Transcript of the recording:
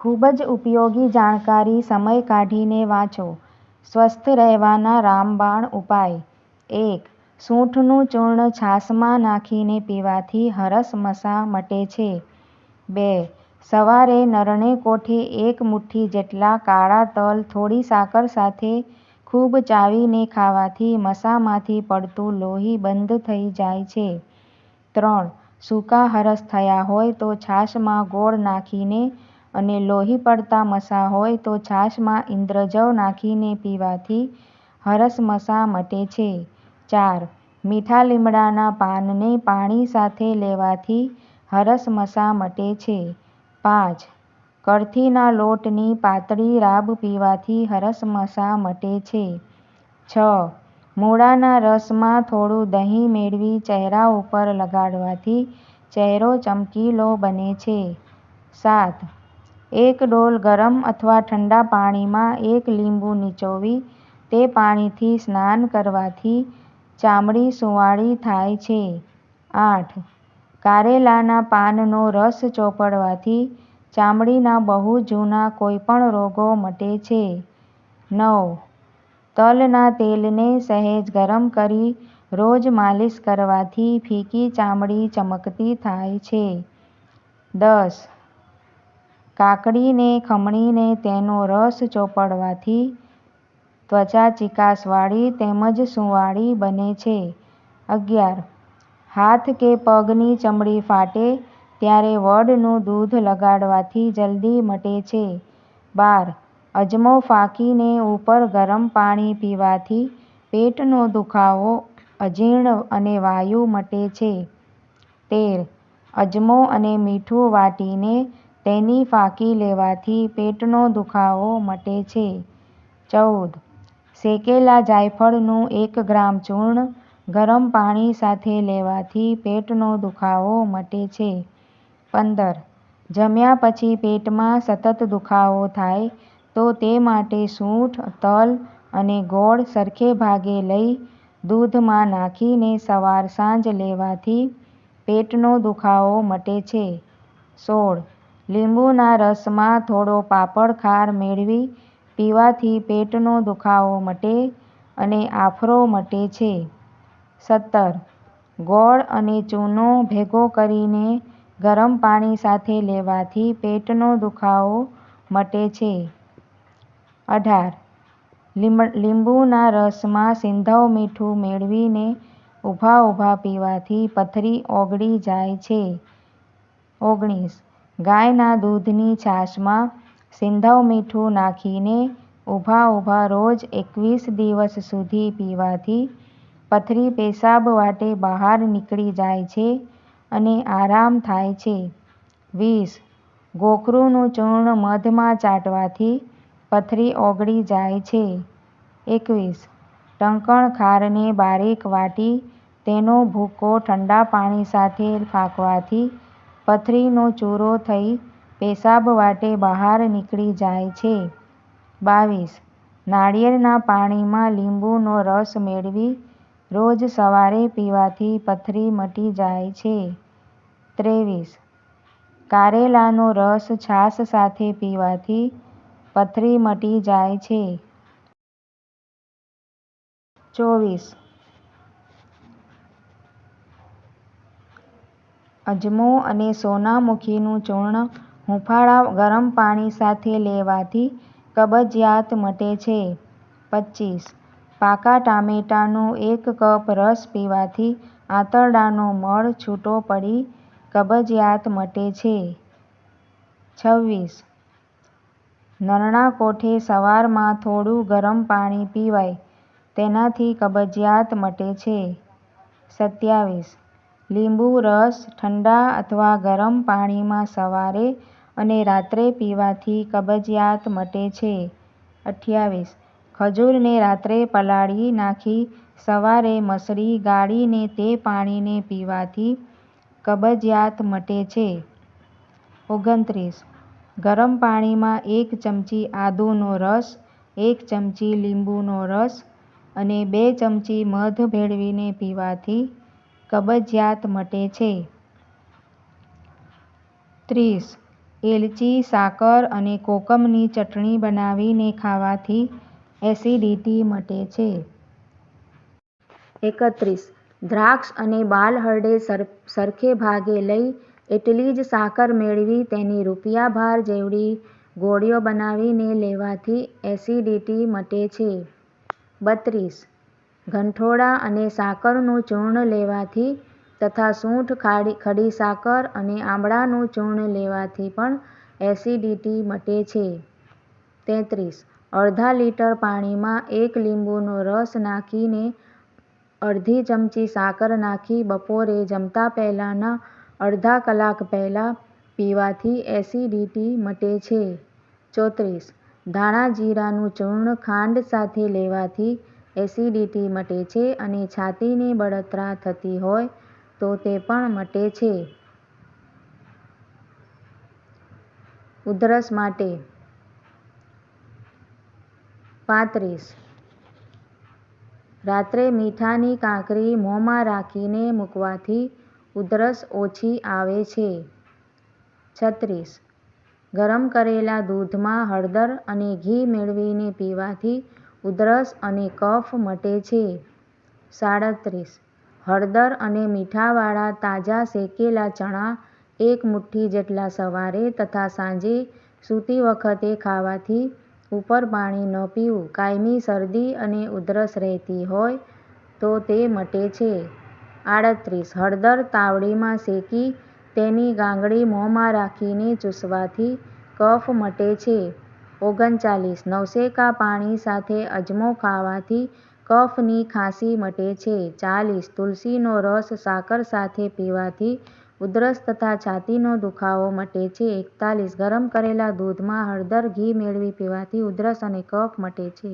ખૂબ જ ઉપયોગી જાણકારી સમય કાઢીને વાંચો. સ્વસ્થ રહેવાના રામબાણ ઉપાય: 1. સૂંઠનું ચૂર્ણ છાશમાં નાખીને પીવાથી હરસમસા મટે છે. 2. સવારે નરણે કોઠે 1 મુઠ્ઠી જેટલા કાળા તલ થોડી સાકર સાથે ખૂબ ચાવીને ખાવાથી મસામાંથી પડતું લોહી બંધ થઈ જાય છે. 3. સૂકા હરસ થયા હોય તો છાશમાં ગોળ નાખીને અને લોહી પડતા મસા હોય તો છાશમાં ઇન્દ્રજવ નાખીને પીવાથી હરસમસા મટે છે. 4. મીઠા લીમડાના પાનને પાણી સાથે લેવાથી હરસમસા મટે છે. 5. કળથીના લોટની પાતળી રાબ પીવાથી હરસમસા મટે છે. 6. મૂળાના રસમાં થોડું દહીં મેળવી ચહેરા ઉપર લગાડવાથી ચહેરો ચમકીલો બને છે. 7. 1 ડોલ ગરમ અથવા ઠંડા પાણીમાં 1 લીંબુ નીચોવી તે પાણીથી સ્નાન કરવાથી ચામડી સુંવાળી થાય છે. 8. કારેલાના પાનનો રસ ચોપડવાથી ચામડીના બહુ જૂના કોઈપણ રોગો મટે છે. 9. તલના તેલને સહેજ ગરમ કરી રોજ માલિશ કરવાથી ફીકી ચામડી ચમકતી થાય છે. 10. કાકડીને ખમણીને તેનો રસ ચોપડવાથી ત્વચા ચીકાશવાળી તેમજ સુંવાળી બને છે. 11. હાથ કે પગની ચામડી ફાટે ત્યારે વડનું દૂધ લગાડવાથી જલ્દી મટે છે. 12. અજમો ફાંકીને ઉપર ગરમ પાણી પીવાથી પેટનો દુખાવો, અજીર્ણ અને વાયુ મટે છે. 13. અજમો અને મીઠું વાટીને તેની ફાંકી લેવાથી પેટનો દુખાવો મટે છે. 14. શેકેલા જાયફળનું 1 ગ્રામ ચૂર્ણ ગરમ પાણી સાથે લેવાથી પેટનો દુખાવો મટે છે. 15. જમ્યા પછી પેટમાં સતત દુખાવો થાય તો તે માટે સૂંઠ, તલ અને ગોળ સરખે ભાગે લઈ દૂધમાં નાખીને સવાર-સાંજ લેવાથી પેટનો દુખાવો મટે છે. 16. લીંબુના રસમાં થોડો પાપડ ખાર મેળવી પીવાથી પેટનો દુખાવો મટે અને આફરો મટે છે. 17. ગોળ અને ચૂનો ભેગો કરીને ગરમ પાણી સાથે લેવાથી પેટનો દુખાવો મટે છે. 18. લીંબુના રસમાં સિંધવ મીઠું મેળવીને ઊભા ઊભા પીવાથી પથરી ઓગળી જાય છે. 19. ગાયના દૂધની છાશમાં સિંધવ મીઠું નાખીને ઊભા ઊભા રોજ 21 દિવસ સુધી પીવાથી પથરી પેશાબ વાટે બહાર નીકળી જાય છે અને આરામ થાય છે. 20. ગોખરુનું ચૂર્ણ મધમાં ચાટવાથી પથરી ઓગળી જાય છે. 21. ટંકણ ખારને બારીક વાટી તેનો ભૂકો ઠંડા પાણી સાથે ફાંકવાથી પથરીનો ચૂરો થઈ પેશાબ વાટે બહાર નીકળી જાય છે. 22. નાળિયેરના પાણીમાં લીંબુનો રસ મેળવી રોજ સવારે પીવાથી પથરી મટી જાય છે. 23. કારેલાનો રસ છાશ સાથે પીવાથી પથરી મટી જાય છે. 24. અજમો અને સોનામુખીનું ચૂર્ણ હૂંફાળા ગરમ પાણી સાથે લેવાથી કબજિયાત મટે છે. 25. પાકા ટામેટાનો 1 કપ રસ પીવાથી આંતરડાનો મળ છૂટો પડી કબજિયાત મટે છે. 26. નરણા કોઠે સવારમાં થોડું ગરમ પાણી પીવાય તેનાથી કબજિયાત મટે છે. 27. લીંબુ રસ ઠંડા અથવા ગરમ પાણીમાં સવારે અને રાત્રે પીવાથી કબજિયાત મટે છે. 28. ખજૂરને રાત્રે પલાળી નાખી સવારે મસળી ગાળીને તે પાણીને પીવાથી કબજિયાત મટે છે. 29. ગરમ પાણીમાં 1 ચમચી આદુનો રસ, 1 ચમચી લીંબુનો રસ અને 2 ચમચી મધ ભેળવીને પીવાથી કબજિયાત મટે છે. 30. એલચી, સાકર અને કોકમની ચટણી બનાવીને ખાવાથી એસિડિટી મટે છે. 31. દ્રાક્ષ અને બાલ હરડે સરખે ભાગે લઈ એટલી જ સાકર મેળવી તેની રૂપિયાભાર જેવડી ગોળીઓ બનાવીને લેવાથી એસિડિટી મટે છે. 32. ગંઠોડા અને સાકરનું ચૂર્ણ લેવાથી તથા સૂંઠ, ખડી સાકર અને આંબળાનું ચૂર્ણ લેવાથી પણ એસિડિટી મટે છે. 33. અડધા લીટર પાણીમાં 1 લીંબુનો રસ નાખીને અડધી ચમચી સાકર નાખી બપોરે જમતા પહેલાના અડધા કલાક પહેલાં પીવાથી એસિડિટી મટે છે. 34. ધાણા જીરાનું ચૂર્ણ ખાંડ સાથે લેવાથી એસિડિટી મટે છે અને છાતીની બળતરા થતી હોય તો તે પણ મટે છે. ઉધરસ માટે 35. રાત્રે મીઠાની કાંકરી મોંમાં રાખીને મૂકવાથી ઉધરસ ઓછી આવે છે. 36. ગરમ કરેલા દૂધમાં હળદર અને ઘી મેળવીને પીવાથી ઉધરસ અને કફ મટે છે. 37. હળદર અને મીઠાવાળા તાજા શેકેલા ચણા 1 મુઠ્ઠી જેટલા સવારે તથા સાંજે સૂતી વખતે ખાવાથી ઉપર પાણી ન પીવું. કાયમી શરદી અને ઉધરસ રહેતી હોય તો તે મટે છે. 38. હળદર તાવડીમાં શેકી તેની ગાંગડી મોંમાં રાખીને ચૂસવાથી કફ મટે છે. 39. નવશેકા પાણી સાથે અજમો ખાવાથી કફની ખાંસી મટે છે. 40. તુલસીનો રસ સાકર સાથે પીવાથી ઉધરસ તથા છાતીનો દુખાવો મટે છે. 41. ગરમ કરેલા દૂધમાં હળદર, ઘી મેળવી પીવાથી ઉધરસ અને કફ મટે છે.